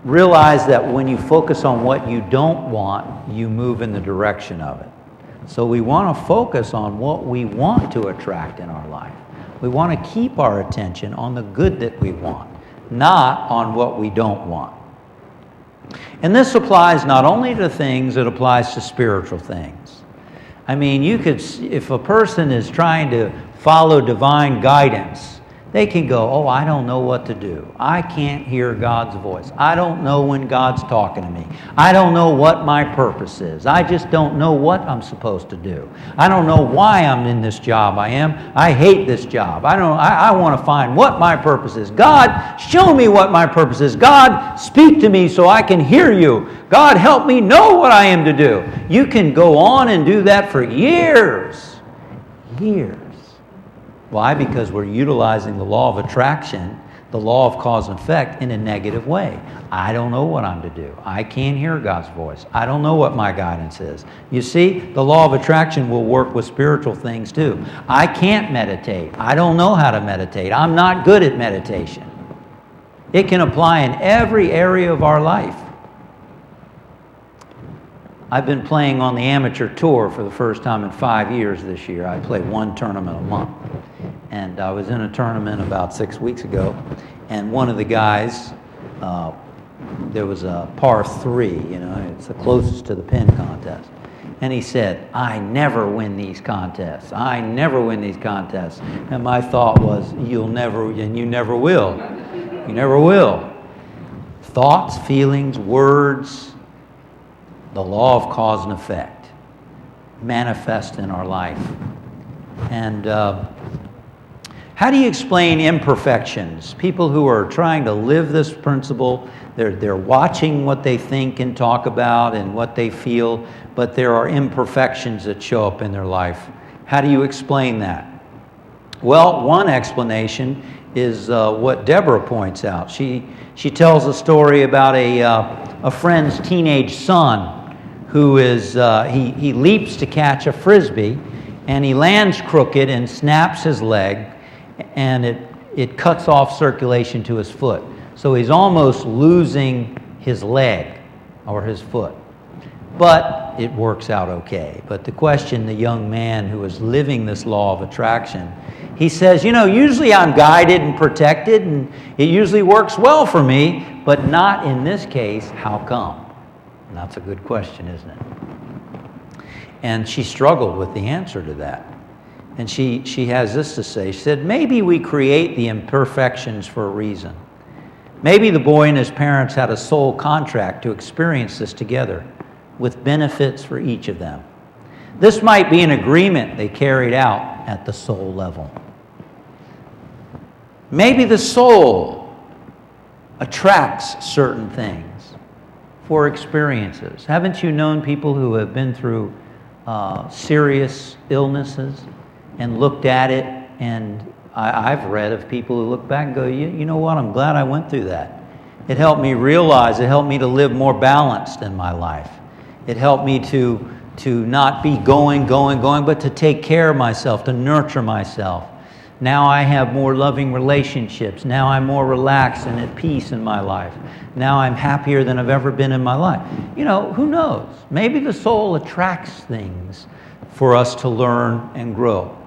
realize that when you focus on what you don't want, you move in the direction of it. So we want to focus on what we want to attract in our life. We want to keep our attention on the good that we want, not on what we don't want. And this applies not only to things, it applies to spiritual things. I mean, if a person is trying to follow divine guidance, they can go, oh, I don't know what to do. I can't hear God's voice. I don't know when God's talking to me. I don't know what my purpose is. I just don't know what I'm supposed to do. I don't know why I'm in this job I am. I hate this job. I want to find what my purpose is. God, show me what my purpose is. God, speak to me so I can hear you. God, help me know what I am to do. You can go on and do that for years. Years. Why? Because we're utilizing the law of attraction, the law of cause and effect, in a negative way. I don't know what I'm to do. I can't hear God's voice. I don't know what my guidance is. You see, the law of attraction will work with spiritual things too. I can't meditate. I don't know how to meditate. I'm not good at meditation. It can apply in every area of our life. I've been playing on the amateur tour for the first time in 5 years this year. I play one tournament a month. And I was in a tournament about 6 weeks ago, and one of the guys, there was a par 3, it's the closest to the pin contest. And he said, I never win these contests. I never win these contests. And my thought was, you'll never, and you never will. You never will. Thoughts, feelings, words, the law of cause and effect manifest in our life. And how do you explain imperfections? People who are trying to live this principle, they're watching what they think and talk about and what they feel, but there are imperfections that show up in their life. How do you explain that? Well, one explanation is what Deborah points out. She tells a story about a friend's teenage son who is, he leaps to catch a frisbee, and he lands crooked and snaps his leg, and it cuts off circulation to his foot. So he's almost losing his leg or his foot. But it works out okay. But the question, the young man who is living this law of attraction, he says, usually I'm guided and protected, and it usually works well for me, but not in this case. How come? And that's a good question, isn't it? And she struggled with the answer to that. And she has this to say. She said, maybe we create the imperfections for a reason. Maybe the boy and his parents had a soul contract to experience this together, with benefits for each of them. This might be an agreement they carried out at the soul level. Maybe the soul attracts certain things for experiences. Haven't you known people who have been through serious illnesses and looked at it, and I've read of people who look back and go, you know what, I'm glad I went through that. It helped me realize, it helped me to live more balanced in my life. It helped me to not be going, but to take care of myself, to nurture myself. Now I have more loving relationships. Now I'm more relaxed and at peace in my life. Now I'm happier than I've ever been in my life. Who knows? Maybe the soul attracts things for us to learn and grow.